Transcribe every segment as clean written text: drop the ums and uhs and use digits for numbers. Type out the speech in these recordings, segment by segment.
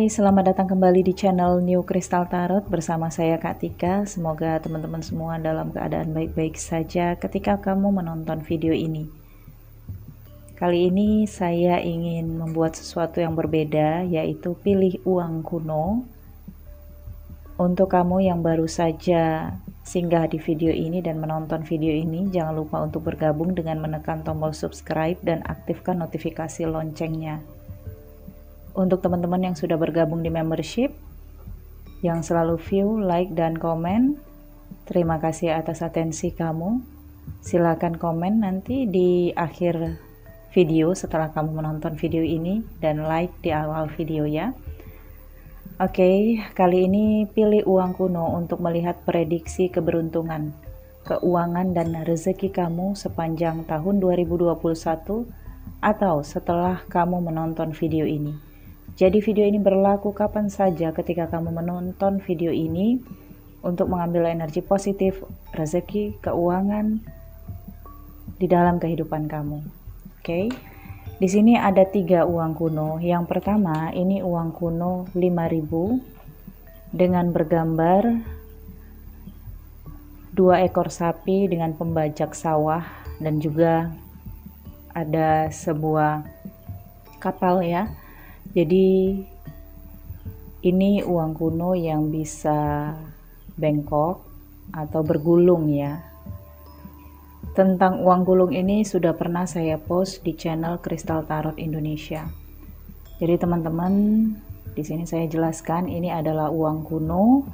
Hai, selamat datang kembali di channel New Crystal Tarot bersama saya Kak Tika. Semoga teman-teman semua dalam keadaan baik-baik saja ketika kamu menonton video ini. Kali ini saya ingin membuat sesuatu yang berbeda, yaitu pilih uang kuno. Untuk kamu yang baru saja singgah di video ini dan menonton video ini, jangan lupa untuk bergabung dengan menekan tombol subscribe dan aktifkan notifikasi loncengnya. Untuk teman-teman yang sudah bergabung di membership, yang selalu view, like, dan komen, terima kasih atas atensi kamu. Silakan komen nanti di akhir video setelah kamu menonton video ini dan like di awal video ya. Oke, kali ini pilih uang kuno untuk melihat prediksi keberuntungan, keuangan, dan rezeki kamu sepanjang tahun 2021 atau setelah kamu menonton video ini. Jadi video ini berlaku kapan saja ketika kamu menonton video ini untuk mengambil energi positif, rezeki, keuangan di dalam kehidupan kamu. Oke. Di sini ada 3 uang kuno. Yang pertama, ini uang kuno 5.000 dengan bergambar 2 ekor sapi dengan pembajak sawah dan juga ada sebuah kapal ya. Jadi ini uang kuno yang bisa bengkok atau bergulung ya. Tentang uang gulung ini sudah pernah saya post di channel Crystal Tarot Indonesia. Jadi teman-teman, di sini saya jelaskan ini adalah uang kuno.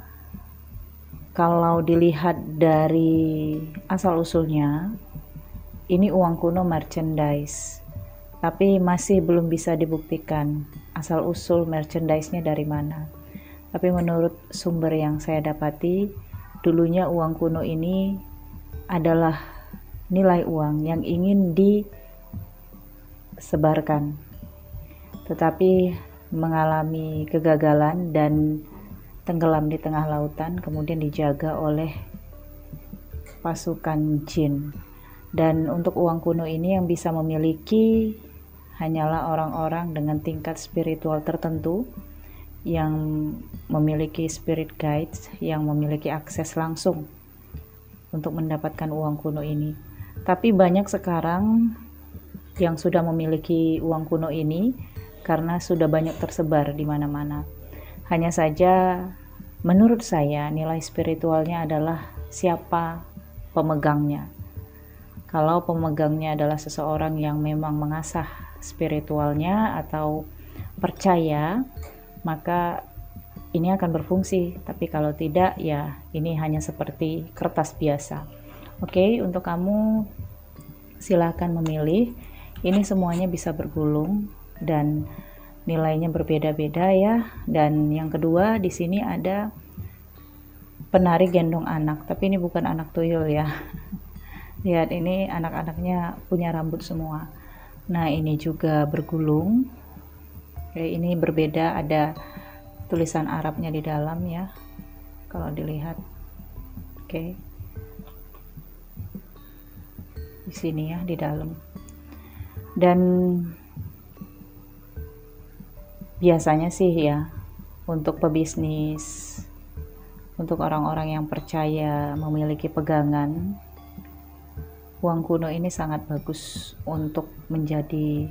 Kalau dilihat dari asal usulnya, ini uang kuno merchandise. Tapi masih belum bisa dibuktikan asal usul merchandise-nya dari mana. Tapi menurut sumber yang saya dapati, dulunya uang kuno ini adalah nilai uang yang ingin disebarkan, tetapi mengalami kegagalan dan tenggelam di tengah lautan, kemudian dijaga oleh pasukan jin. Dan untuk uang kuno ini yang bisa memiliki hanyalah orang-orang dengan tingkat spiritual tertentu yang memiliki spirit guides, yang memiliki akses langsung untuk mendapatkan uang kuno ini. Tapi banyak sekarang yang sudah memiliki uang kuno ini karena sudah banyak tersebar di mana-mana. Hanya saja menurut saya nilai spiritualnya adalah siapa pemegangnya. Kalau pemegangnya adalah seseorang yang memang mengasah spiritualnya atau percaya, maka ini akan berfungsi. Tapi kalau tidak, ya ini hanya seperti kertas biasa. Oke, untuk kamu silakan memilih. Ini semuanya bisa bergulung dan nilainya berbeda-beda ya. Dan yang kedua, di sini ada penari gendong anak, tapi ini bukan anak tuyul ya. Lihat, ini anak-anaknya punya rambut semua. Nah, ini juga bergulung. Oke, ini berbeda, ada tulisan Arabnya di dalam ya. Kalau dilihat. Oke. Di sini ya, di dalam. Dan biasanya sih ya, untuk pebisnis, untuk orang-orang yang percaya memiliki pegangan, uang kuno ini sangat bagus untuk menjadi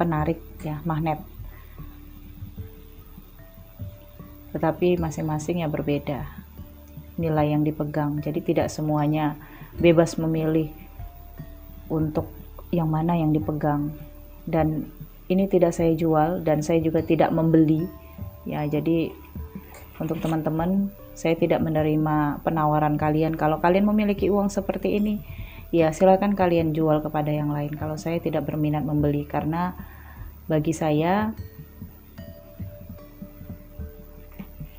penarik ya, magnet. Tetapi masing-masing ya berbeda nilai yang dipegang. Jadi tidak semuanya bebas memilih untuk yang mana yang dipegang. Dan ini tidak saya jual dan saya juga tidak membeli ya. Jadi untuk teman-teman, saya tidak menerima penawaran kalian. Kalau kalian memiliki uang seperti ini, ya silakan kalian jual kepada yang lain. Kalau saya tidak berminat membeli, karena bagi saya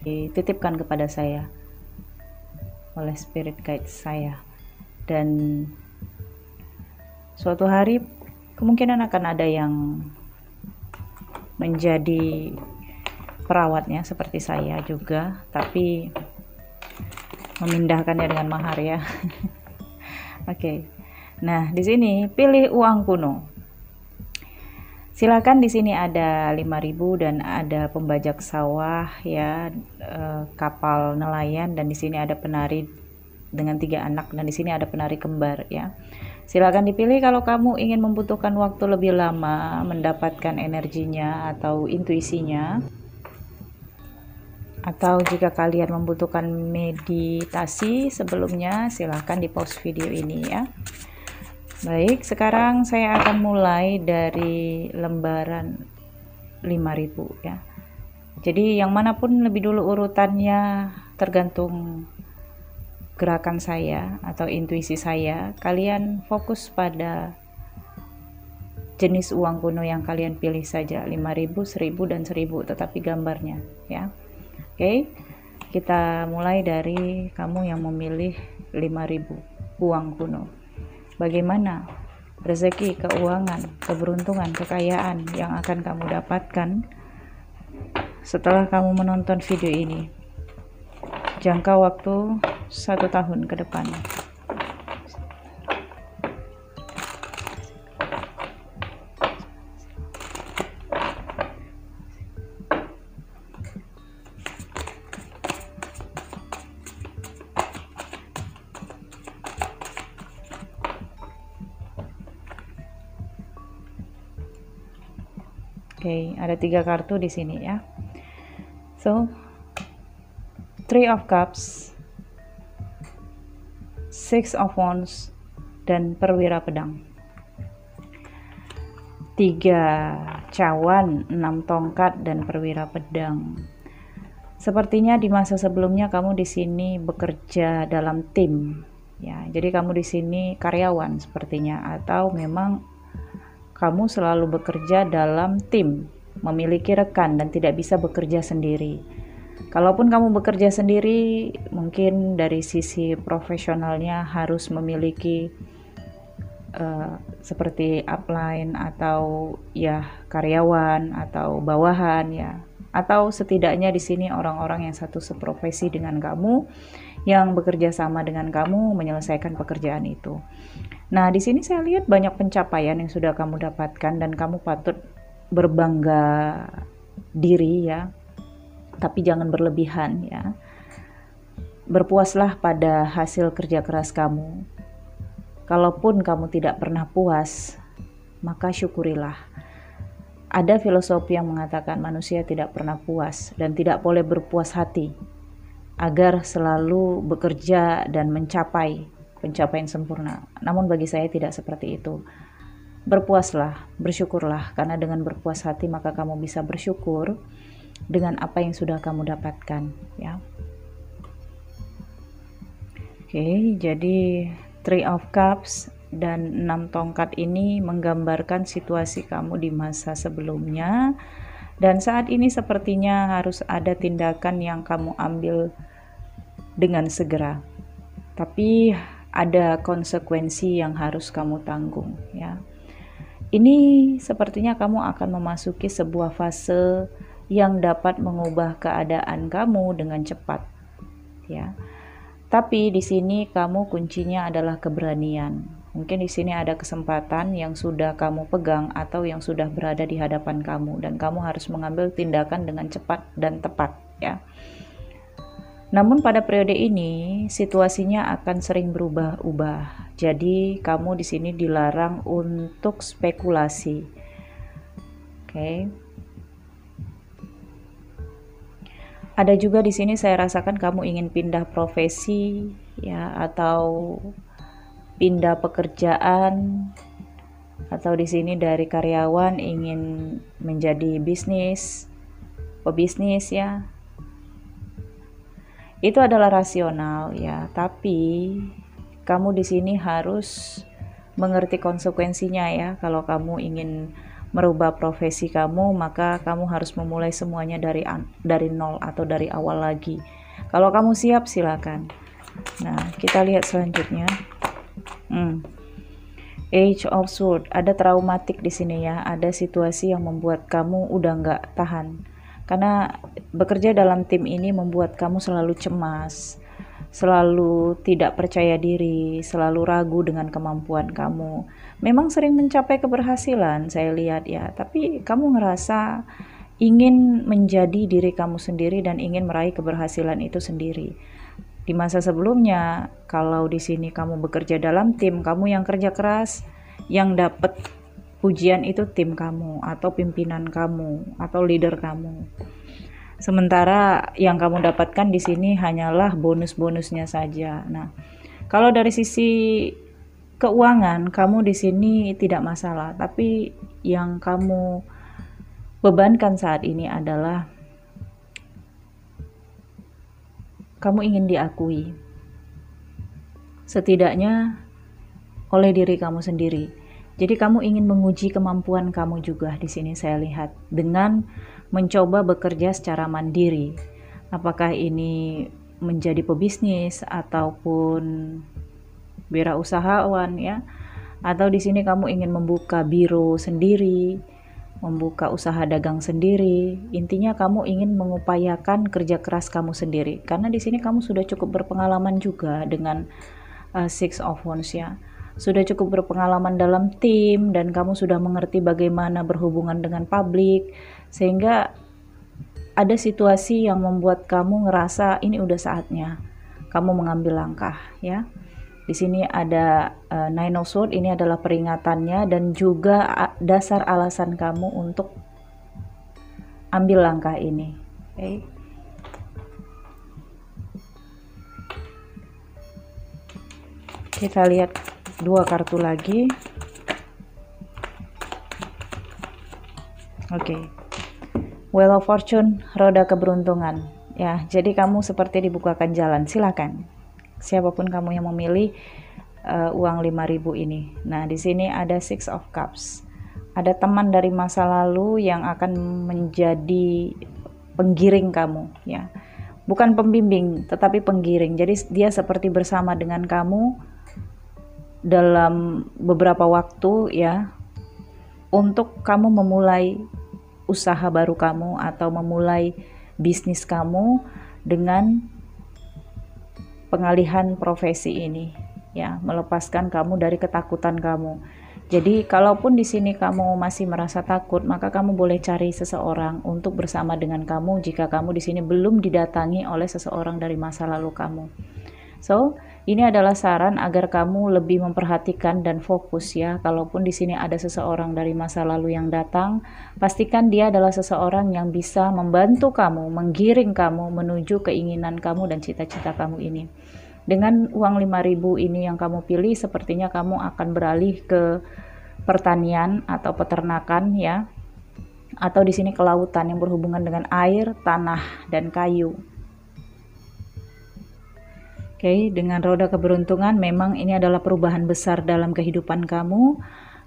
dititipkan kepada saya oleh spirit guide saya, dan suatu hari kemungkinan akan ada yang menjadi perawatnya seperti saya juga, tapi memindahkannya dengan mahar ya. Oke. Nah, di sini pilih uang kuno. Silakan, di sini ada 5.000 dan ada pembajak sawah ya, kapal nelayan, dan di sini ada penari dengan 3 anak, dan di sini ada penari kembar ya. Silakan dipilih kalau kamu ingin membutuhkan waktu lebih lama mendapatkan energinya atau intuisinya, atau jika kalian membutuhkan meditasi sebelumnya, silahkan di pause video ini ya. Baik, sekarang saya akan mulai dari lembaran 5.000 ya. Jadi yang manapun lebih dulu urutannya tergantung gerakan saya atau intuisi saya. Kalian fokus pada jenis uang kuno yang kalian pilih saja, 5.000, 1.000 dan 1.000, tetapi gambarnya ya. Oke, kita mulai dari kamu yang memilih 5.000 uang kuno. Bagaimana rezeki, keuangan, keberuntungan, kekayaan yang akan kamu dapatkan setelah kamu menonton video ini? Jangka waktu 1 tahun ke depan. Oke, ada 3 kartu di sini ya. So, 3 of Cups, 6 of Wands, dan perwira pedang. 3 cawan, 6 tongkat, dan perwira pedang. Sepertinya di masa sebelumnya kamu di sini bekerja dalam tim ya. Jadi kamu di sini karyawan sepertinya, atau memang kamu selalu bekerja dalam tim, memiliki rekan dan tidak bisa bekerja sendiri. Kalaupun kamu bekerja sendiri, mungkin dari sisi profesionalnya harus memiliki seperti upline atau ya karyawan atau bawahan ya. Atau setidaknya di sini orang-orang yang satu seprofesi dengan kamu, yang bekerja sama dengan kamu menyelesaikan pekerjaan itu. Nah, di sini saya lihat banyak pencapaian yang sudah kamu dapatkan dan kamu patut berbangga diri ya. Tapi jangan berlebihan ya. Berpuaslah pada hasil kerja keras kamu. Kalaupun kamu tidak pernah puas, maka syukurilah. Ada filosofi yang mengatakan manusia tidak pernah puas dan tidak boleh berpuas hati, agar selalu bekerja dan mencapai pencapaian sempurna. Namun bagi saya tidak seperti itu. Berpuaslah, bersyukurlah, karena dengan berpuas hati maka kamu bisa bersyukur dengan apa yang sudah kamu dapatkan ya. Oke, jadi 3 of Cups dan 6 tongkat ini menggambarkan situasi kamu di masa sebelumnya, dan saat ini sepertinya harus ada tindakan yang kamu ambil dengan segera. Tapi ada konsekuensi yang harus kamu tanggung ya. Ini sepertinya kamu akan memasuki sebuah fase yang dapat mengubah keadaan kamu dengan cepat ya. Tapi di sini kamu kuncinya adalah keberanian. Mungkin di sini ada kesempatan yang sudah kamu pegang atau yang sudah berada di hadapan kamu, dan kamu harus mengambil tindakan dengan cepat dan tepat ya. Namun pada periode ini situasinya akan sering berubah-ubah. Jadi kamu di sini dilarang untuk spekulasi. Oke. Ada juga di sini saya rasakan kamu ingin pindah profesi ya, atau pindah pekerjaan, atau di sini dari karyawan ingin menjadi pebisnis ya. Itu adalah rasional ya, tapi kamu di sini harus mengerti konsekuensinya ya. Kalau kamu ingin merubah profesi kamu, maka kamu harus memulai semuanya dari nol atau dari awal lagi. Kalau kamu siap, silakan. Nah, kita lihat selanjutnya. Age of Swords, ada traumatik di sini ya. Ada situasi yang membuat kamu udah nggak tahan. Karena bekerja dalam tim ini membuat kamu selalu cemas, selalu tidak percaya diri, selalu ragu dengan kemampuan kamu. Memang sering mencapai keberhasilan, saya lihat ya, tapi kamu ngerasa ingin menjadi diri kamu sendiri dan ingin meraih keberhasilan itu sendiri. Di masa sebelumnya, kalau di sini kamu bekerja dalam tim, kamu yang kerja keras, yang dapat pujian itu tim kamu atau pimpinan kamu atau leader kamu. Sementara yang kamu dapatkan di sini hanyalah bonus-bonusnya saja. Nah, kalau dari sisi keuangan, kamu di sini tidak masalah, tapi yang kamu bebankan saat ini adalah kamu ingin diakui. Setidaknya oleh diri kamu sendiri. Jadi kamu ingin menguji kemampuan kamu juga di sini saya lihat dengan mencoba bekerja secara mandiri. Apakah ini menjadi pebisnis ataupun wirausahawan ya, atau di sini kamu ingin membuka biro sendiri, membuka usaha dagang sendiri. Intinya kamu ingin mengupayakan kerja keras kamu sendiri. Karena di sini kamu sudah cukup berpengalaman juga dengan Six of Wands ya. Sudah cukup berpengalaman dalam tim dan kamu sudah mengerti bagaimana berhubungan dengan publik, sehingga ada situasi yang membuat kamu ngerasa ini udah saatnya kamu mengambil langkah ya. Di sini ada Nine of Swords, ini adalah peringatannya dan juga dasar alasan kamu untuk ambil langkah ini. Okay. Kita lihat dua kartu lagi. Oke. Wheel of Fortune, roda keberuntungan. Ya, jadi kamu seperti dibukakan jalan. Silakan. Siapapun kamu yang memilih uang 5.000 ini. Nah, di sini ada Six of Cups. Ada teman dari masa lalu yang akan menjadi penggiring kamu, ya. Bukan pembimbing, tetapi penggiring. Jadi dia seperti bersama dengan kamu dalam beberapa waktu ya, untuk kamu memulai usaha baru kamu atau memulai bisnis kamu dengan pengalihan profesi ini ya, melepaskan kamu dari ketakutan kamu. Jadi kalaupun di sini kamu masih merasa takut, maka kamu boleh cari seseorang untuk bersama dengan kamu jika kamu di sini belum didatangi oleh seseorang dari masa lalu kamu. So, ini adalah saran agar kamu lebih memperhatikan dan fokus ya. Kalaupun di sini ada seseorang dari masa lalu yang datang, pastikan dia adalah seseorang yang bisa membantu kamu, menggiring kamu menuju keinginan kamu dan cita-cita kamu ini. Dengan uang 5.000 ini yang kamu pilih, sepertinya kamu akan beralih ke pertanian atau peternakan ya. Atau di sini kelautan yang berhubungan dengan air, tanah, dan kayu. Oke, dengan roda keberuntungan memang ini adalah perubahan besar dalam kehidupan kamu.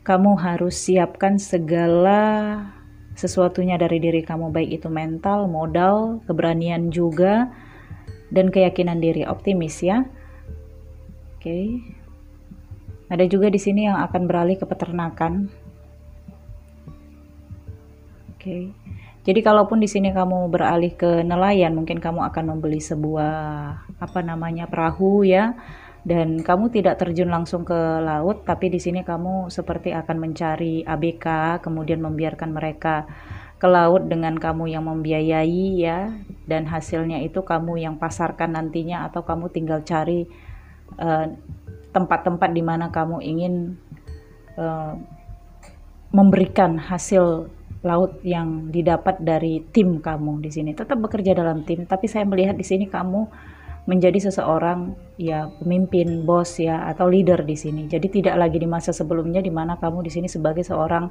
Kamu harus siapkan segala sesuatunya dari diri kamu, baik itu mental, modal, keberanian juga, dan keyakinan diri, optimis ya. Oke. Ada juga di sini yang akan beralih ke peternakan. Oke. Jadi kalaupun di sini kamu beralih ke nelayan, mungkin kamu akan membeli sebuah perahu ya, dan kamu tidak terjun langsung ke laut, tapi di sini kamu seperti akan mencari ABK, kemudian membiarkan mereka ke laut dengan kamu yang membiayai ya, dan hasilnya itu kamu yang pasarkan nantinya, atau kamu tinggal cari tempat-tempat di mana kamu ingin memberikan hasil laut yang didapat dari tim kamu di sini. Tetap bekerja dalam tim, tapi saya melihat di sini kamu menjadi seseorang ya, pemimpin, bos ya, atau leader di sini. Jadi tidak lagi di masa sebelumnya di mana kamu di sini sebagai seorang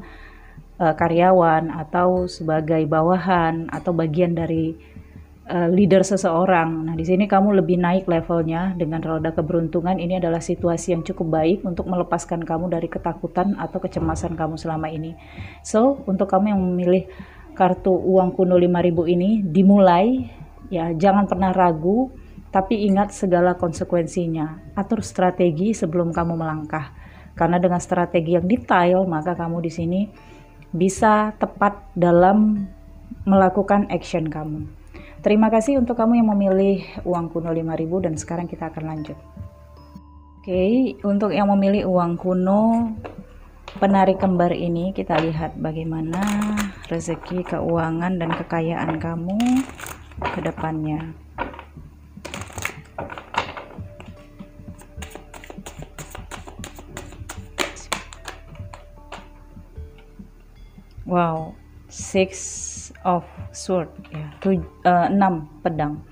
karyawan atau sebagai bawahan atau bagian dari leader seseorang. Nah, di sini kamu lebih naik levelnya dengan roda keberuntungan. Ini adalah situasi yang cukup baik untuk melepaskan kamu dari ketakutan atau kecemasan kamu selama ini. So, untuk kamu yang memilih kartu uang kuno 5.000 ini, dimulai ya, jangan pernah ragu, tapi ingat segala konsekuensinya. Atur strategi sebelum kamu melangkah. Karena dengan strategi yang detail, maka kamu di sini bisa tepat dalam melakukan action kamu. Terima kasih untuk kamu yang memilih uang kuno 5.000 dan sekarang kita akan lanjut. Oke, untuk yang memilih uang kuno penari kembar ini, kita lihat bagaimana rezeki, keuangan, dan kekayaan kamu ke depannya. Wow, 6 of sword ya, 6 pedang.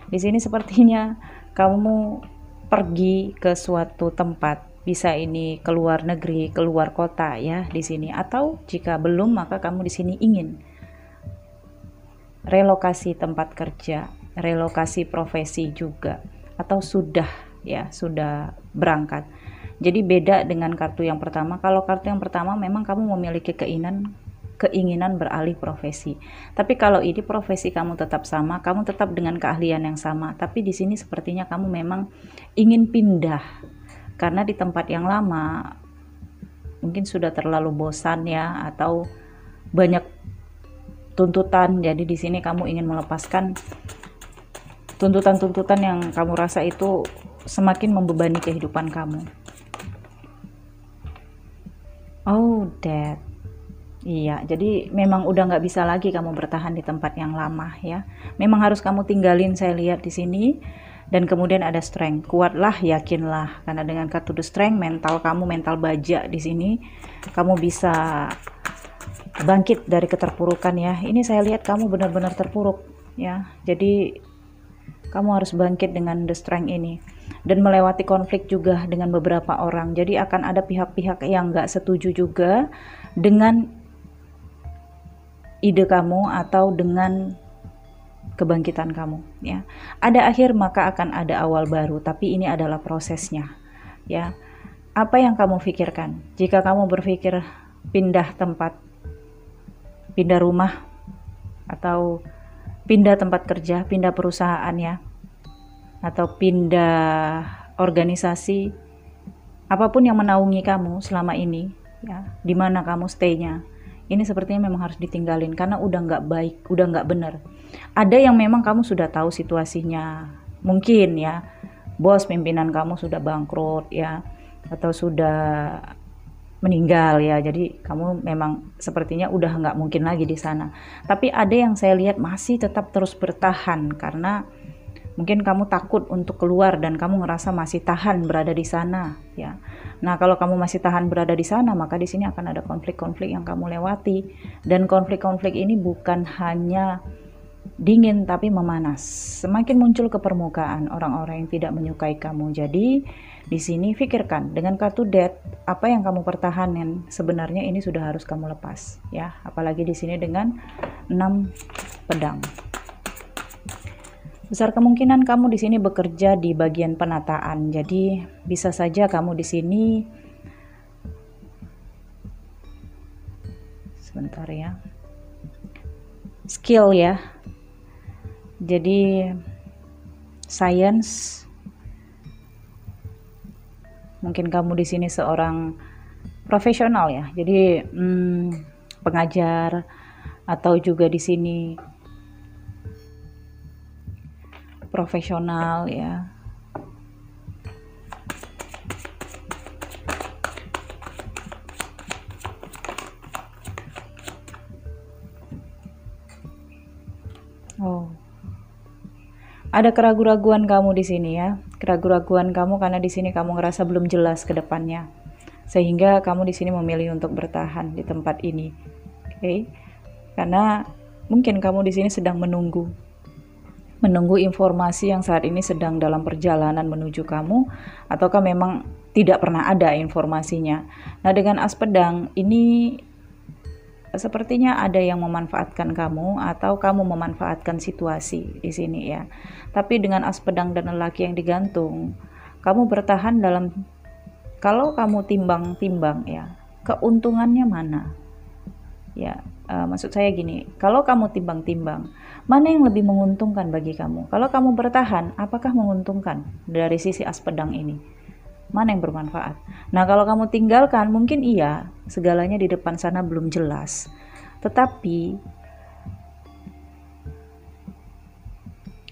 Di sini sepertinya kamu pergi ke suatu tempat, bisa ini keluar negeri, keluar kota ya di sini, atau jika belum maka kamu di sini ingin relokasi tempat kerja, relokasi profesi juga, atau sudah ya, sudah berangkat. Jadi beda dengan kartu yang pertama. Kalau kartu yang pertama memang kamu memiliki keinginan beralih profesi. Tapi kalau ini profesi kamu tetap sama, kamu tetap dengan keahlian yang sama. Tapi di sini sepertinya kamu memang ingin pindah karena di tempat yang lama mungkin sudah terlalu bosan ya, atau banyak tuntutan. Jadi di sini kamu ingin melepaskan tuntutan-tuntutan yang kamu rasa itu semakin membebani kehidupan kamu. Oh, that. Iya, jadi memang udah nggak bisa lagi kamu bertahan di tempat yang lama ya. Memang harus kamu tinggalin, saya lihat di sini. Dan kemudian ada strength, kuatlah, yakinlah, karena dengan kartu the strength, mental kamu, mental baja di sini, kamu bisa bangkit dari keterpurukan ya. Ini saya lihat kamu benar-benar terpuruk ya. Jadi kamu harus bangkit dengan the strength ini dan melewati konflik juga dengan beberapa orang. Jadi akan ada pihak-pihak yang nggak setuju juga dengan ide kamu atau dengan kebangkitan kamu ya. Ada akhir maka akan ada awal baru, tapi ini adalah prosesnya ya. Apa yang kamu pikirkan? Jika kamu berpikir pindah tempat, pindah rumah, atau pindah tempat kerja, pindah perusahaan ya, atau pindah organisasi, apapun yang menaungi kamu selama ini ya, di mana kamu stay-nya, ini sepertinya memang harus ditinggalin karena udah nggak baik, udah nggak benar. Ada yang memang kamu sudah tahu situasinya, mungkin ya, bos pimpinan kamu sudah bangkrut ya, atau sudah meninggal ya, jadi kamu memang sepertinya udah nggak mungkin lagi di sana. Tapi ada yang saya lihat masih tetap terus bertahan karena mungkin kamu takut untuk keluar dan kamu ngerasa masih tahan berada di sana ya. Nah, kalau kamu masih tahan berada di sana, maka di sini akan ada konflik-konflik yang kamu lewati, dan konflik-konflik ini bukan hanya dingin tapi memanas. Semakin muncul ke permukaan orang-orang yang tidak menyukai kamu. Jadi di sini pikirkan dengan kartu death, apa yang kamu pertahanin sebenarnya ini sudah harus kamu lepas ya. Apalagi di sini dengan 6 pedang. Besar kemungkinan kamu di sini bekerja di bagian penataan. Jadi bisa saja kamu di sini, sebentar ya, skill ya. Jadi science, mungkin kamu di sini seorang profesional ya. Jadi pengajar, atau juga di sini profesional ya. Oh, ada keraguan-raguan kamu di sini ya, keraguan-raguan kamu karena di sini kamu ngerasa belum jelas ke depannya, sehingga kamu di sini memilih untuk bertahan di tempat ini, oke? Karena mungkin kamu di sini sedang menunggu informasi yang saat ini sedang dalam perjalanan menuju kamu, ataukah memang tidak pernah ada informasinya. Nah, dengan as pedang ini sepertinya ada yang memanfaatkan kamu atau kamu memanfaatkan situasi di sini ya. Tapi dengan as pedang dan lelaki yang digantung, kamu bertahan dalam, kalau kamu timbang-timbang ya, keuntungannya mana? Ya, maksud saya gini, kalau kamu timbang-timbang, mana yang lebih menguntungkan bagi kamu? Kalau kamu bertahan, apakah menguntungkan dari sisi as pedang ini? Mana yang bermanfaat? Nah, kalau kamu tinggalkan, mungkin iya, segalanya di depan sana belum jelas. Tetapi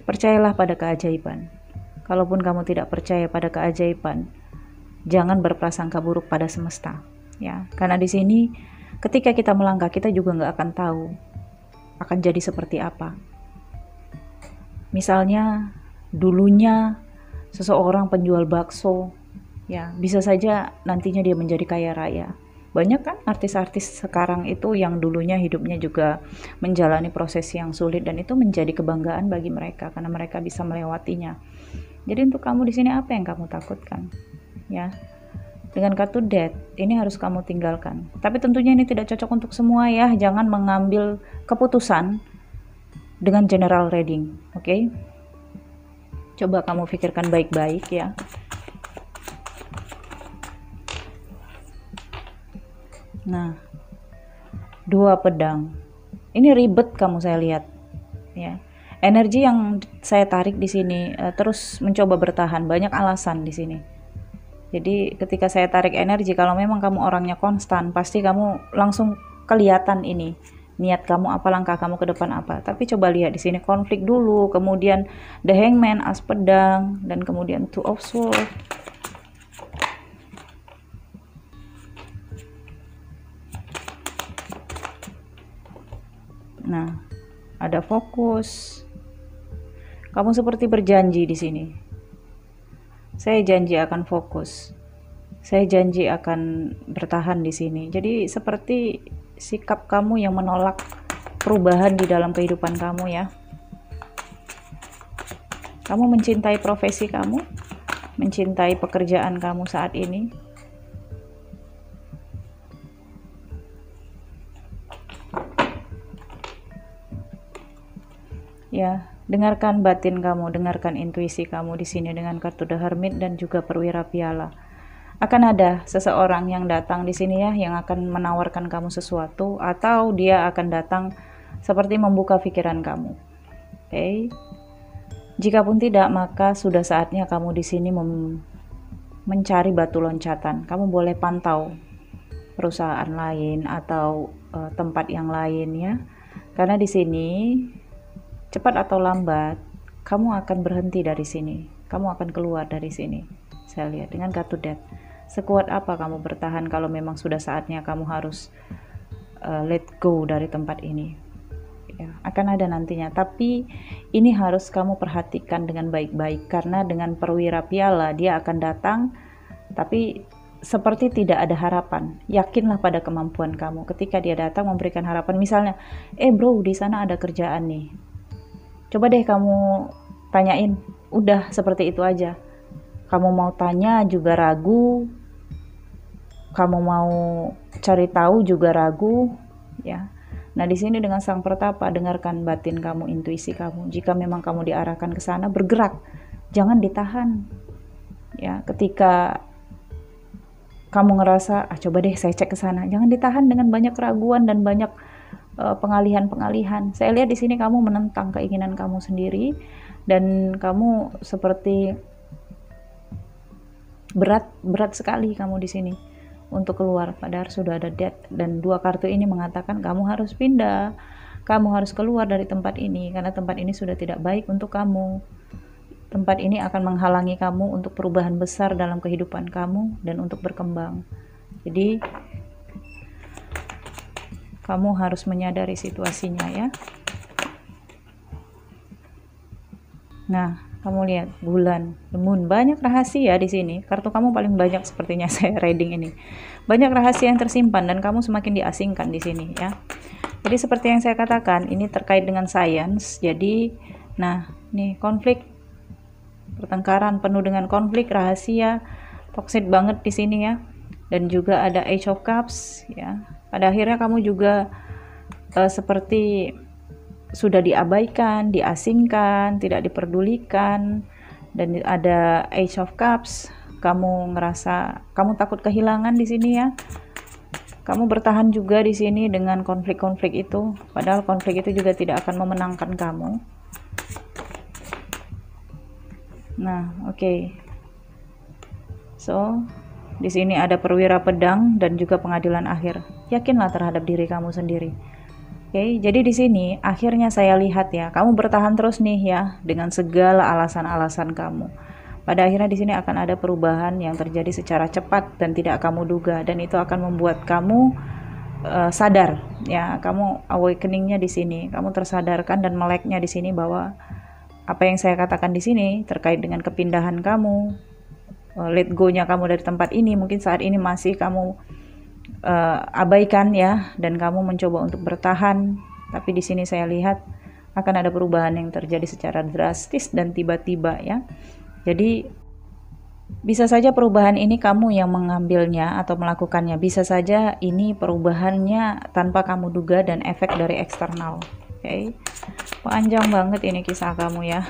Percayalah pada keajaiban. Kalaupun kamu tidak percaya pada keajaiban, jangan berprasangka buruk pada semesta, ya. Karena di sini ketika kita melangkah, kita juga nggak akan tahu akan jadi seperti apa. Misalnya dulunya seseorang penjual bakso, ya, bisa saja nantinya dia menjadi kaya raya. Banyak kan artis-artis sekarang itu yang dulunya hidupnya juga menjalani proses yang sulit, dan itu menjadi kebanggaan bagi mereka karena mereka bisa melewatinya. Jadi untuk kamu di sini, apa yang kamu takutkan? Ya. Dengan kartu Death ini harus kamu tinggalkan. Tapi tentunya ini tidak cocok untuk semua ya. Jangan mengambil keputusan dengan general reading, oke? Coba kamu pikirkan baik-baik ya. Nah, 2 pedang. Ini ribet kamu, saya lihat. Ya. Energi yang saya tarik di sini terus mencoba bertahan, banyak alasan di sini. Jadi ketika saya tarik energi, kalau memang kamu orangnya konstan, pasti kamu langsung kelihatan ini. Niat kamu apa, langkah kamu ke depan apa. Tapi coba lihat di sini konflik dulu, kemudian The Hangman, as pedang, dan kemudian Two of Swords. Nah, ada fokus. Kamu seperti berjanji di sini. Saya janji akan fokus. Saya janji akan bertahan di sini. Jadi seperti sikap kamu yang menolak perubahan di dalam kehidupan kamu ya. Kamu mencintai profesi kamu, mencintai pekerjaan kamu saat ini. Ya, dengarkan batin kamu, dengarkan intuisi kamu di sini dengan kartu The Hermit dan juga perwira piala. Akan ada seseorang yang datang di sini ya, yang akan menawarkan kamu sesuatu, atau dia akan datang seperti membuka pikiran kamu. Oke. Jikapun tidak, maka sudah saatnya kamu di sini mencari batu loncatan. Kamu boleh pantau perusahaan lain atau tempat yang lain ya. Karena di sini cepat atau lambat, kamu akan berhenti dari sini. Kamu akan keluar dari sini. Saya lihat dengan kartu Death. Sekuat apa kamu bertahan kalau memang sudah saatnya kamu harus let go dari tempat ini. Ya, akan ada nantinya. Tapi ini harus kamu perhatikan dengan baik-baik. Karena dengan perwira piala, dia akan datang, tapi seperti tidak ada harapan. Yakinlah pada kemampuan kamu. Ketika dia datang memberikan harapan, misalnya, bro, di sana ada kerjaan nih. Coba deh kamu tanyain, udah seperti itu aja. Kamu mau tanya juga ragu, kamu mau cari tahu juga ragu, ya. Nah di sini dengan Sang Pertapa, dengarkan batin kamu, intuisi kamu. Jika memang kamu diarahkan ke sana, bergerak, jangan ditahan. Ya, ketika kamu ngerasa, coba deh saya cek ke sana, jangan ditahan dengan banyak keraguan dan banyak pengalihan. Saya lihat di sini kamu menentang keinginan kamu sendiri, dan kamu seperti berat sekali kamu di sini untuk keluar, padahal sudah ada Death, dan 2 kartu ini mengatakan kamu harus pindah, kamu harus keluar dari tempat ini karena tempat ini sudah tidak baik untuk kamu. Tempat ini akan menghalangi kamu untuk perubahan besar dalam kehidupan kamu dan untuk berkembang. Jadi kamu harus menyadari situasinya ya. Nah, kamu lihat bulan, the moon, banyak rahasia di sini. Kartu kamu paling banyak sepertinya saya reading ini. Banyak rahasia yang tersimpan dan kamu semakin diasingkan di sini ya. Jadi seperti yang saya katakan, ini terkait dengan sains. Jadi, nah, nih konflik, pertengkaran penuh dengan konflik, rahasia, toxic banget di sini ya. Dan juga ada Ace of Cups ya. Pada akhirnya kamu juga seperti sudah diabaikan, diasingkan, tidak diperdulikan. Dan ada Ace of Cups, kamu ngerasa kamu takut kehilangan di sini ya. Kamu bertahan juga di sini dengan konflik-konflik itu, padahal konflik itu juga tidak akan memenangkan kamu. Nah, oke. So, di sini ada perwira pedang dan juga pengadilan akhir. Yakinlah terhadap diri kamu sendiri. Oke, jadi di sini akhirnya saya lihat ya, kamu bertahan terus nih ya dengan segala alasan-alasan kamu. Pada akhirnya di sini akan ada perubahan yang terjadi secara cepat dan tidak kamu duga, dan itu akan membuat kamu sadar ya, kamu awakeningnya di sini, kamu tersadarkan dan meleknya di sini bahwa apa yang saya katakan di sini terkait dengan kepindahan kamu, let go-nya kamu dari tempat ini, mungkin saat ini masih kamu abaikan ya, dan kamu mencoba untuk bertahan, tapi di sini saya lihat akan ada perubahan yang terjadi secara drastis dan tiba-tiba ya. Jadi bisa saja perubahan ini kamu yang mengambilnya atau melakukannya, bisa saja ini perubahannya tanpa kamu duga dan efek dari eksternal. Oke, panjang banget ini kisah kamu ya.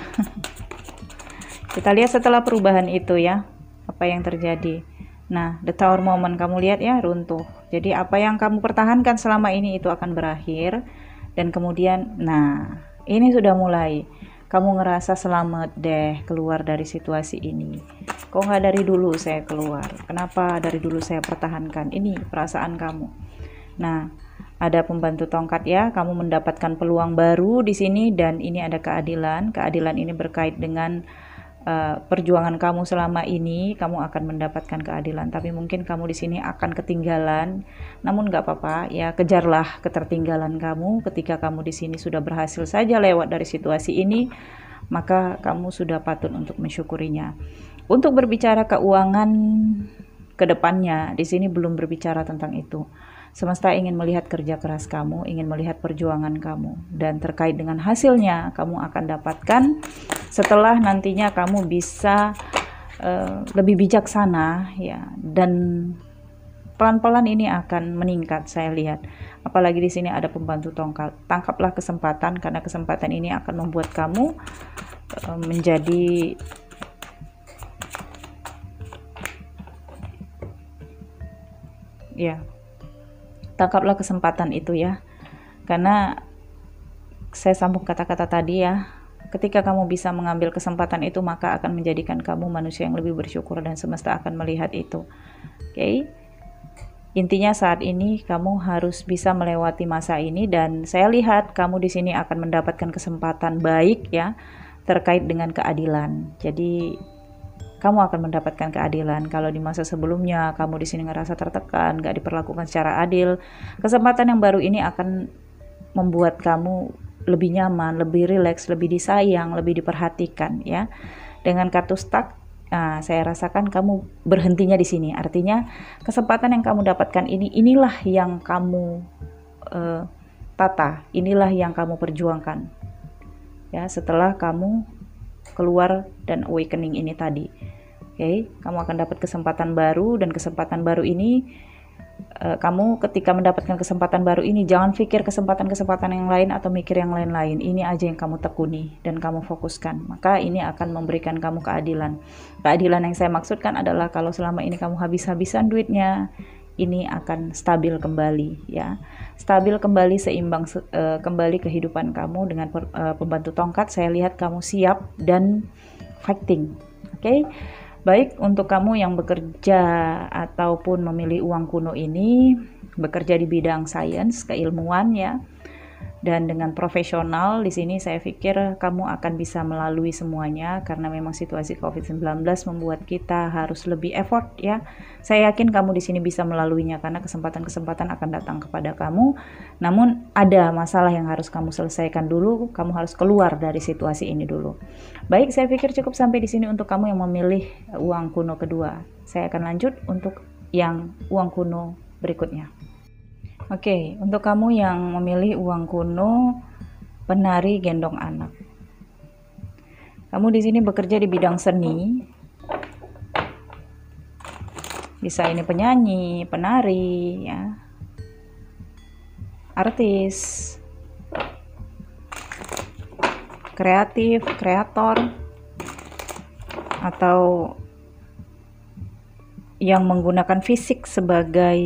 Kita lihat setelah perubahan itu ya, apa yang terjadi. Nah, the tower moment kamu lihat ya, runtuh. Jadi apa yang kamu pertahankan selama ini itu akan berakhir, dan kemudian nah ini sudah mulai kamu ngerasa selamat deh keluar dari situasi ini. Kok nggak dari dulu saya keluar? Kenapa dari dulu saya pertahankan? Ini perasaan kamu. Nah, ada pembantu tongkat ya, kamu mendapatkan peluang baru di sini, dan ini ada keadilan. Keadilan ini berkait dengan perjuangan kamu selama ini, kamu akan mendapatkan keadilan. Tapi mungkin kamu di sini akan ketinggalan. Namun nggak apa-apa ya, kejarlah ketertinggalan kamu. Ketika kamu di sini sudah berhasil saja lewat dari situasi ini, maka kamu sudah patut untuk mensyukurinya. Untuk berbicara keuangan ke depannya, di sini belum berbicara tentang itu. Semesta ingin melihat kerja keras kamu, ingin melihat perjuangan kamu, dan terkait dengan hasilnya kamu akan dapatkan setelah nantinya kamu bisa lebih bijaksana ya, dan pelan-pelan ini akan meningkat saya lihat. Apalagi di sini ada pembantu tongkat. Tangkaplah kesempatan, karena kesempatan ini akan membuat kamu menjadi ya, tangkaplah kesempatan itu ya, karena saya sambung kata-kata tadi ya, ketika kamu bisa mengambil kesempatan itu, maka akan menjadikan kamu manusia yang lebih bersyukur, dan semesta akan melihat itu. Oke, intinya saat ini kamu harus bisa melewati masa ini, dan saya lihat kamu di sini akan mendapatkan kesempatan baik ya terkait dengan keadilan. Jadi kamu akan mendapatkan keadilan. Kalau di masa sebelumnya kamu di sini ngerasa tertekan, gak diperlakukan secara adil, kesempatan yang baru ini akan membuat kamu lebih nyaman, lebih rileks, lebih disayang, lebih diperhatikan ya. Dengan kartu stuck, saya rasakan kamu berhentinya di sini. Artinya kesempatan yang kamu dapatkan ini, inilah yang kamu tata, inilah yang kamu perjuangkan ya, setelah kamu keluar dan awakening ini tadi. Oke, kamu akan dapat kesempatan baru, dan kesempatan baru ini kamu ketika mendapatkan kesempatan baru ini, jangan pikir kesempatan-kesempatan yang lain atau mikir yang lain-lain. Ini aja yang kamu tekuni dan kamu fokuskan. Maka ini akan memberikan kamu keadilan. Keadilan yang saya maksudkan adalah kalau selama ini kamu habis-habisan duitnya, ini akan stabil kembali ya. Stabil kembali, seimbang kembali kehidupan kamu dengan pembantu tongkat. Saya lihat kamu siap dan fighting. Oke. Baik, untuk kamu yang bekerja ataupun memilih uang kuno ini, bekerja di bidang sains, keilmuan ya, dan dengan profesional, di sini saya pikir kamu akan bisa melalui semuanya, karena memang situasi COVID-19 membuat kita harus lebih effort ya. Saya yakin kamu di sini bisa melaluinya, karena kesempatan-kesempatan akan datang kepada kamu. Namun ada masalah yang harus kamu selesaikan dulu, kamu harus keluar dari situasi ini dulu. Baik, saya pikir cukup sampai di sini untuk kamu yang memilih uang kuno kedua. Saya akan lanjut untuk yang uang kuno berikutnya. Oke, untuk kamu yang memilih uang kuno penari gendong anak. Kamu di sini bekerja di bidang seni. Bisa ini penyanyi, penari, ya. Artis. Kreatif, kreator, atau yang menggunakan fisik sebagai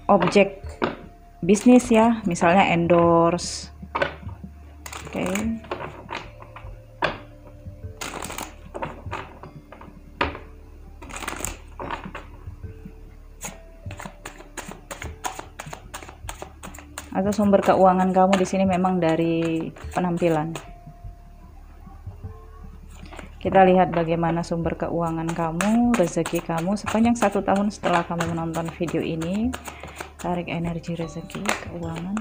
objek bisnis ya, misalnya endorse. Oke. Atau sumber keuangan kamu di sini memang dari penampilan. Kita lihat bagaimana sumber keuangan kamu, rezeki kamu sepanjang 1 tahun setelah kamu menonton video ini. Tarik energi rezeki, keuangan.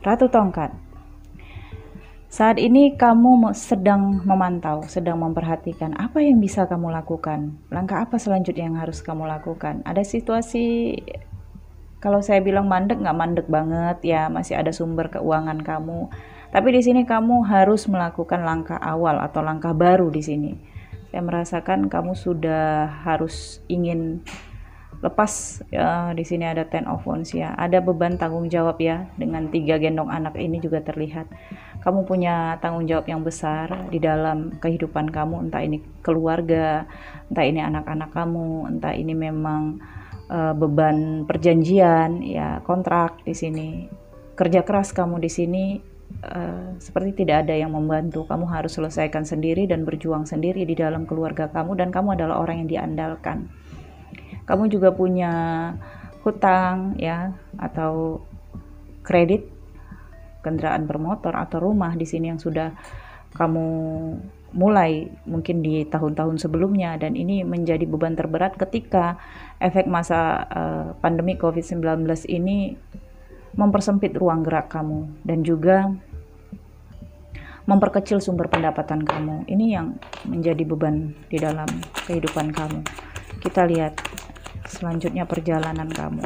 Ratu Tongkat. Saat ini kamu sedang memantau, sedang memperhatikan apa yang bisa kamu lakukan. Langkah apa selanjutnya yang harus kamu lakukan? Ada situasi, kalau saya bilang mandek, nggak mandek banget ya, masih ada sumber keuangan kamu. Tapi di sini kamu harus melakukan langkah awal atau langkah baru di sini. Saya merasakan kamu sudah harus ingin lepas ya. Di sini ada Ten of Wands ya, ada beban tanggung jawab ya, dengan 3 gendong anak ini juga terlihat. Kamu punya tanggung jawab yang besar di dalam kehidupan kamu, entah ini keluarga, entah ini anak-anak kamu, entah ini memang beban perjanjian ya, kontrak di sini. Kerja keras kamu di sini seperti tidak ada yang membantu. Kamu harus selesaikan sendiri dan berjuang sendiri di dalam keluarga kamu, dan kamu adalah orang yang diandalkan. Kamu juga punya hutang ya, atau kredit kendaraan bermotor atau rumah di sini yang sudah kamu mulai mungkin di tahun-tahun sebelumnya, dan ini menjadi beban terberat ketika efek masa pandemi COVID-19 ini mempersempit ruang gerak kamu dan juga memperkecil sumber pendapatan kamu. Ini yang menjadi beban di dalam kehidupan kamu. Kita lihat selanjutnya perjalanan kamu.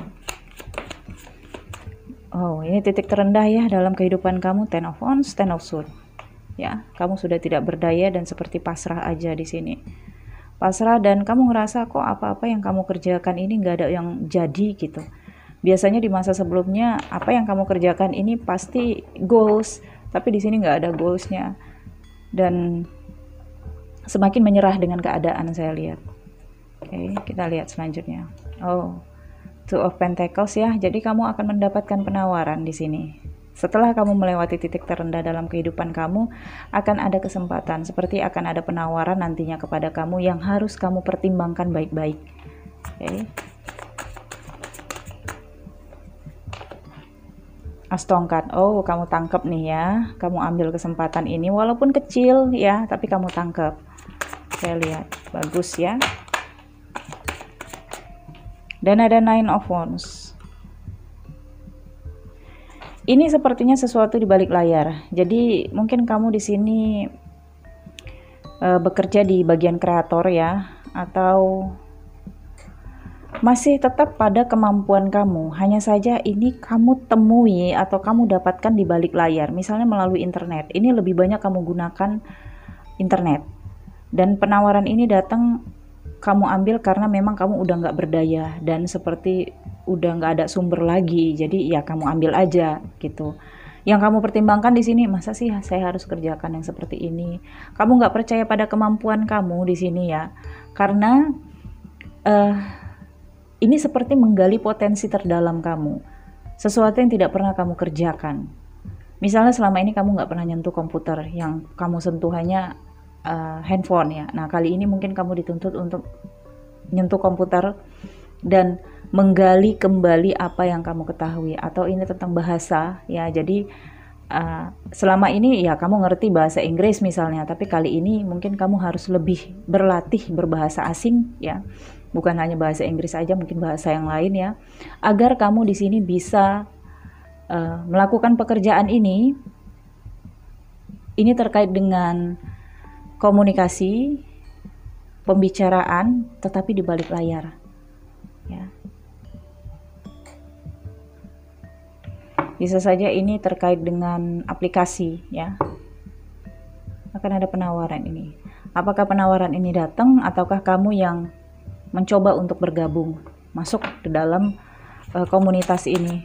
Oh, ini titik terendah ya dalam kehidupan kamu, Ten of Wands, Ten of Swords. Ya, kamu sudah tidak berdaya dan seperti pasrah aja di sini. Pasrah, dan kamu ngerasa kok apa-apa yang kamu kerjakan ini nggak ada yang jadi gitu. Biasanya di masa sebelumnya apa yang kamu kerjakan ini pasti goals, tapi di sini nggak ada goalsnya, dan semakin menyerah dengan keadaan saya lihat. Oke, kita lihat selanjutnya. Oh, Two of Pentacles ya. Jadi kamu akan mendapatkan penawaran di sini. Setelah kamu melewati titik terendah dalam kehidupan kamu, akan ada kesempatan, seperti akan ada penawaran nantinya kepada kamu yang harus kamu pertimbangkan baik-baik. Oke. As tongkat. Oh, kamu tangkep nih ya. Kamu ambil kesempatan ini walaupun kecil ya, tapi kamu tangkep. Saya lihat bagus ya. Dan ada Nine of Wands. Ini sepertinya sesuatu di balik layar. Jadi mungkin kamu di sini bekerja di bagian kreator ya, atau masih tetap pada kemampuan kamu. Hanya saja ini kamu temui atau kamu dapatkan di balik layar, misalnya melalui internet. Ini lebih banyak kamu gunakan internet. Dan penawaran ini datang kamu ambil karena memang kamu udah nggak berdaya dan seperti udah nggak ada sumber lagi, jadi ya kamu ambil aja gitu. Yang kamu pertimbangkan di sini, masa sih saya harus kerjakan yang seperti ini? Kamu nggak percaya pada kemampuan kamu di sini ya, karena ini seperti menggali potensi terdalam kamu, sesuatu yang tidak pernah kamu kerjakan. Misalnya selama ini kamu nggak pernah nyentuh komputer, yang kamu sentuh hanya handphone ya. Nah, kali ini mungkin kamu dituntut untuk nyentuh komputer dan menggali kembali apa yang kamu ketahui, atau ini tentang bahasa ya. Jadi selama ini ya kamu ngerti bahasa Inggris misalnya, tapi kali ini mungkin kamu harus lebih berlatih berbahasa asing ya, bukan hanya bahasa Inggris aja, mungkin bahasa yang lain ya, agar kamu di sini bisa melakukan pekerjaan ini. Ini terkait dengan komunikasi, pembicaraan, tetapi di balik layar ya. Bisa saja ini terkait dengan aplikasi ya. Akan ada penawaran ini. Apakah penawaran ini datang ataukah kamu yang mencoba untuk bergabung masuk ke dalam komunitas ini?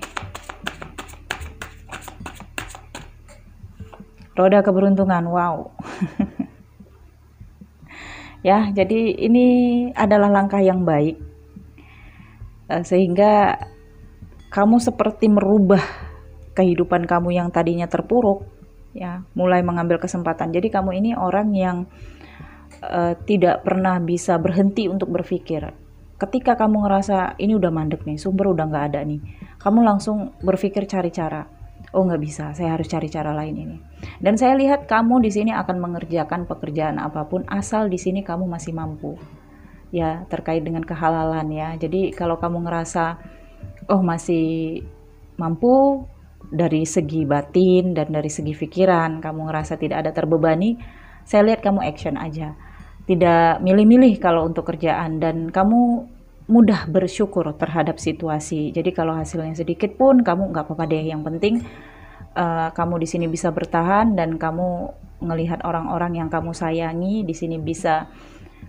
Roda keberuntungan. Wow. Ya, jadi ini adalah langkah yang baik. Sehingga kamu seperti merubah kehidupan kamu yang tadinya terpuruk ya, mulai mengambil kesempatan. Jadi kamu ini orang yang tidak pernah bisa berhenti untuk berpikir. ketika kamu ngerasa ini udah mandek nih, sumber udah nggak ada nih, kamu langsung berpikir cari cara. Oh nggak bisa, saya harus cari cara lain ini. Dan saya lihat kamu di sini akan mengerjakan pekerjaan apapun asal di sini kamu masih mampu. Ya, terkait dengan kehalalan ya. Jadi kalau kamu ngerasa oh masih mampu dari segi batin dan dari segi pikiran, kamu ngerasa tidak ada terbebani, saya lihat kamu action aja. Tidak milih-milih kalau untuk kerjaan, dan kamu mudah bersyukur terhadap situasi. Jadi kalau hasilnya sedikit pun kamu nggak apa-apa deh. Yang penting kamu di sini bisa bertahan dan kamu ngelihat orang-orang yang kamu sayangi di sini bisa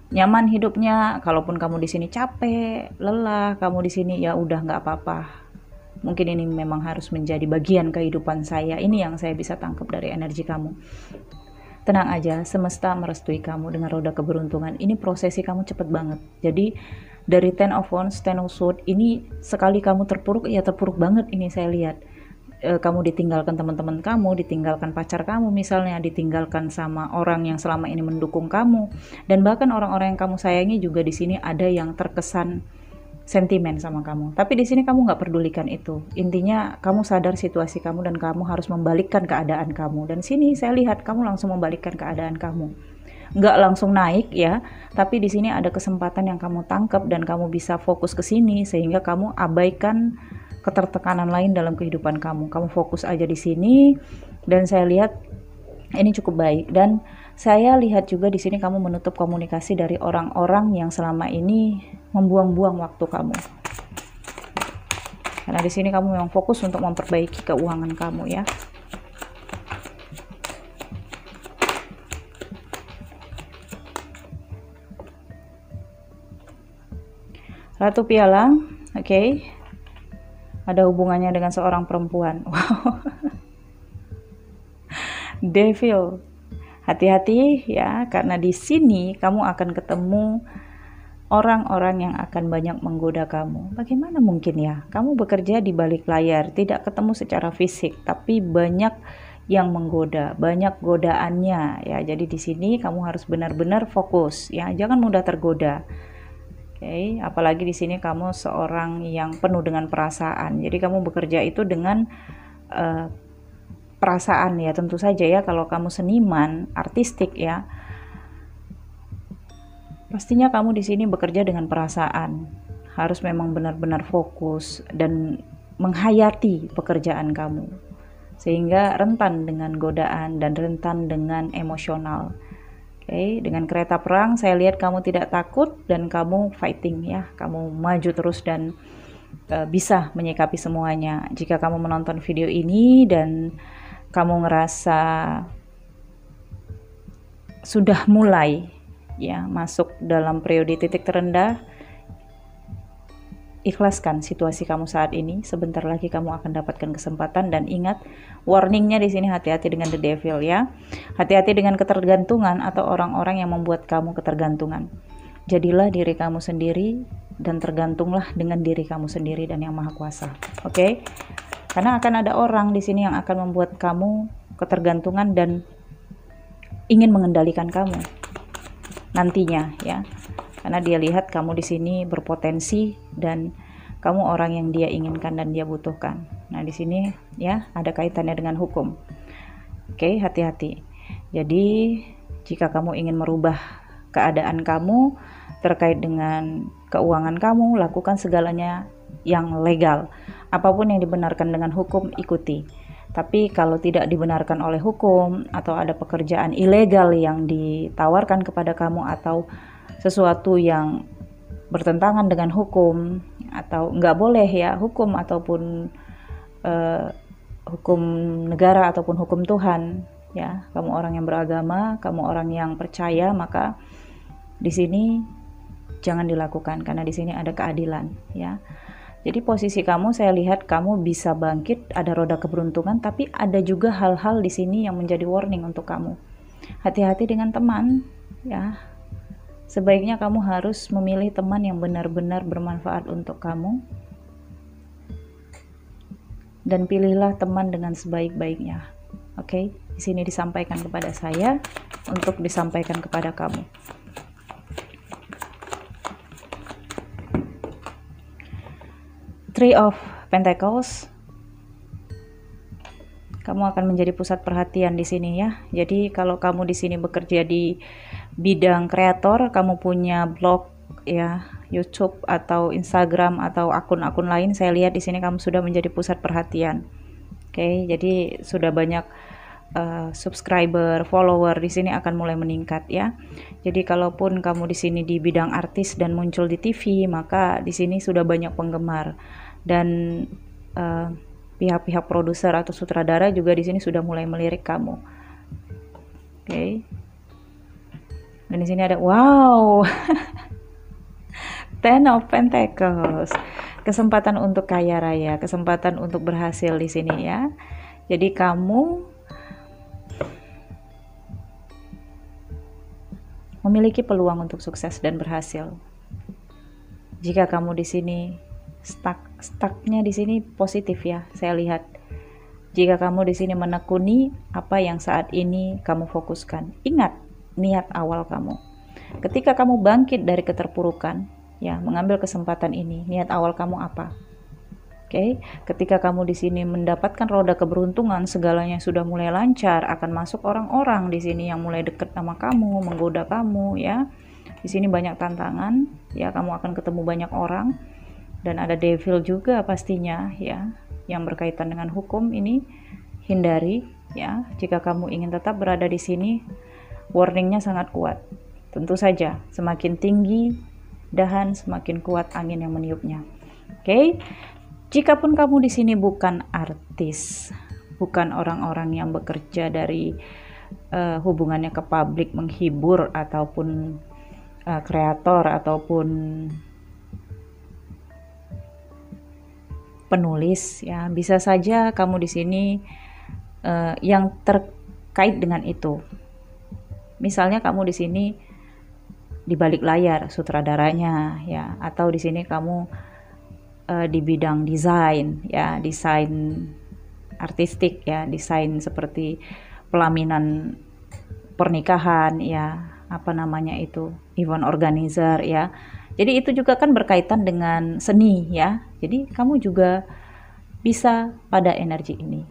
nyaman hidupnya. Kalaupun kamu di sini capek, lelah, kamu di sini ya udah nggak apa-apa. Mungkin ini memang harus menjadi bagian kehidupan saya. Ini yang saya bisa tangkap dari energi kamu. Tenang aja, semesta merestui kamu dengan roda keberuntungan. Ini prosesi kamu cepet banget. Jadi dari Ten of Wands, Ten of Swords, ini sekali kamu terpuruk, ya terpuruk banget ini saya lihat. Kamu ditinggalkan teman-teman kamu, ditinggalkan pacar kamu misalnya, ditinggalkan sama orang yang selama ini mendukung kamu. Dan bahkan orang-orang yang kamu sayangi juga di sini ada yang terkesan sentimen sama kamu. Tapi di sini kamu nggak pedulikan itu. Intinya kamu sadar situasi kamu dan kamu harus membalikkan keadaan kamu. Dan sini saya lihat kamu langsung membalikkan keadaan kamu. Nggak langsung naik ya, tapi di sini ada kesempatan yang kamu tangkap dan kamu bisa fokus ke sini sehingga kamu abaikan ketertekanan lain dalam kehidupan kamu. Kamu fokus aja di sini dan saya lihat ini cukup baik. Dan saya lihat juga di sini kamu menutup komunikasi dari orang-orang yang selama ini membuang-buang waktu kamu. Karena di sini kamu memang fokus untuk memperbaiki keuangan kamu ya. Ratu Piala, oke. Ada hubungannya dengan seorang perempuan. Wow. Devil. Hati-hati ya, karena di sini kamu akan ketemu orang-orang yang akan banyak menggoda kamu. Bagaimana mungkin ya? Kamu bekerja di balik layar, tidak ketemu secara fisik, tapi banyak yang menggoda, banyak godaannya ya. Jadi di sini kamu harus benar-benar fokus ya, jangan mudah tergoda. Oke, apalagi di sini kamu seorang yang penuh dengan perasaan. Jadi kamu bekerja itu dengan perasaan ya, tentu saja ya. Kalau kamu seniman, artistik ya, pastinya kamu di sini bekerja dengan perasaan. Harus memang benar-benar fokus dan menghayati pekerjaan kamu. Sehingga rentan dengan godaan dan rentan dengan emosional. Oke, dengan kereta perang saya lihat kamu tidak takut dan kamu fighting ya. Kamu maju terus dan bisa menyikapi semuanya. Jika kamu menonton video ini dan kamu ngerasa sudah mulai ya masuk dalam periode titik terendah, ikhlaskan situasi kamu saat ini. Sebentar lagi kamu akan dapatkan kesempatan dan ingat warningnya di sini, hati-hati dengan the devil ya. Hati-hati dengan ketergantungan atau orang-orang yang membuat kamu ketergantungan. Jadilah diri kamu sendiri dan tergantunglah dengan diri kamu sendiri dan Yang Maha Kuasa. Oke? Karena akan ada orang di sini yang akan membuat kamu ketergantungan dan ingin mengendalikan kamu nantinya ya. Karena dia lihat kamu di sini berpotensi dan kamu orang yang dia inginkan dan dia butuhkan. Nah, di sini ya ada kaitannya dengan hukum. Oke, hati-hati. Jadi, jika kamu ingin merubah keadaan kamu terkait dengan keuangan kamu, lakukan segalanya yang legal. Apapun yang dibenarkan dengan hukum, ikuti. Tapi kalau tidak dibenarkan oleh hukum atau ada pekerjaan ilegal yang ditawarkan kepada kamu atau sesuatu yang bertentangan dengan hukum atau nggak boleh ya, hukum ataupun hukum negara ataupun hukum Tuhan ya, kamu orang yang beragama, kamu orang yang percaya, maka di sini jangan dilakukan karena di sini ada keadilan ya. Jadi posisi kamu saya lihat kamu bisa bangkit, ada roda keberuntungan, tapi ada juga hal-hal di sini yang menjadi warning untuk kamu. Hati-hati dengan teman ya. Sebaiknya kamu harus memilih teman yang benar-benar bermanfaat untuk kamu. Dan pilihlah teman dengan sebaik-baiknya. Oke, di sini disampaikan kepada saya untuk disampaikan kepada kamu. Three of Pentacles. Kamu akan menjadi pusat perhatian di sini ya. Jadi kalau kamu di sini bekerja di bidang kreator, kamu punya blog ya, YouTube atau Instagram atau akun-akun lain, saya lihat di sini kamu sudah menjadi pusat perhatian. Oke, jadi sudah banyak subscriber, follower di sini akan mulai meningkat ya. Jadi kalaupun kamu di sini di bidang artis dan muncul di TV, maka di sini sudah banyak penggemar dan pihak-pihak produser atau sutradara juga di sini sudah mulai melirik kamu. Oke. Dan di sini ada wow. Ten of Pentacles. Kesempatan untuk kaya raya, kesempatan untuk berhasil di sini ya. Jadi kamu memiliki peluang untuk sukses dan berhasil. Jika kamu di sini stucknya di sini positif ya, saya lihat. Jika kamu di sini menekuni apa yang saat ini kamu fokuskan, ingat niat awal kamu. Ketika kamu bangkit dari keterpurukan, ya mengambil kesempatan ini, niat awal kamu apa? Oke, ketika kamu di sini mendapatkan roda keberuntungan, segalanya sudah mulai lancar, akan masuk orang-orang di sini yang mulai dekat sama kamu, menggoda kamu ya. Di sini banyak tantangan, ya kamu akan ketemu banyak orang. Dan ada devil juga pastinya ya, yang berkaitan dengan hukum ini hindari ya. Jika kamu ingin tetap berada di sini, warningnya sangat kuat. Tentu saja semakin tinggi dahan, semakin kuat angin yang meniupnya. Oke. Jikapun kamu di sini bukan artis, bukan orang-orang yang bekerja dari hubungannya ke publik, menghibur ataupun kreator ataupun penulis ya, bisa saja kamu di sini yang terkait dengan itu. Misalnya kamu di sini di balik layar sutradaranya ya, atau di sini kamu di bidang desain ya, desain artistik ya, desain seperti pelaminan pernikahan ya, apa namanya itu, event organizer ya. Jadi itu juga kan berkaitan dengan seni ya. Jadi kamu juga bisa pada energi ini.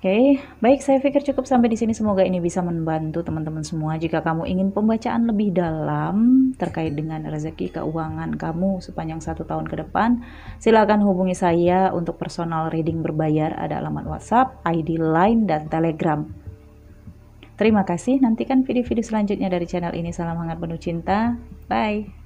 Oke, baik, saya pikir cukup sampai di sini. Semoga ini bisa membantu teman-teman semua. Jika kamu ingin pembacaan lebih dalam terkait dengan rezeki keuangan kamu sepanjang 1 tahun ke depan, silakan hubungi saya untuk personal reading berbayar. Ada alamat WhatsApp, ID Line, dan Telegram. Terima kasih. Nantikan video-video selanjutnya dari channel ini. Salam hangat penuh cinta. Bye.